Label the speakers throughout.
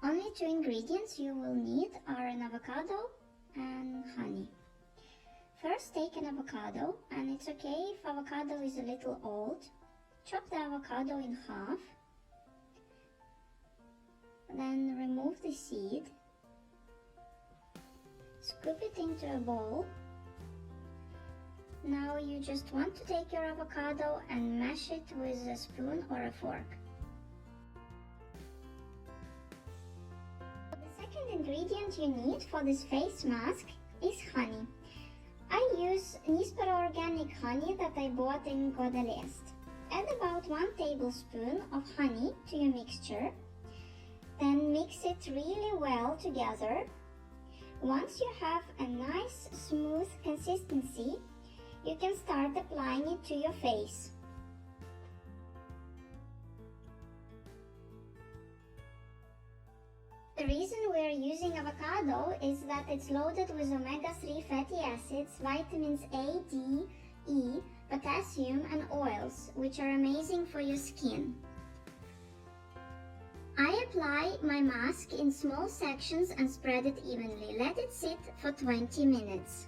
Speaker 1: Only two ingredients you will need are an avocado and honey. First, take an avocado, and it's okay if avocado is a little old. Chop the avocado in half. Then remove the seed. Scoop it into a bowl. Now you just want to take your avocado and mash it with a spoon or a fork. The second ingredient you need for this face mask is honey. I use Nispero organic honey that I bought in Guadalest. Add about 1 tablespoon of honey to your mixture. Then mix it really well together. Once you have a nice smooth consistency, you can start applying it to your face. The reason we're using avocado is that it's loaded with omega-3 fatty acids, vitamins A, D, E, potassium and oils, which are amazing for your skin. I apply my mask in small sections and spread it evenly. Let it sit for 20 minutes.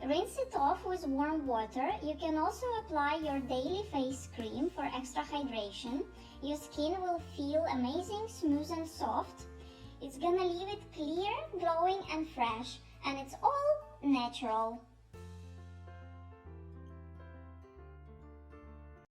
Speaker 1: Rinse it off with warm water. You can also apply your daily face cream for extra hydration. Your skin will feel amazing, smooth and soft. It's gonna leave it clear, glowing and fresh, and it's all natural.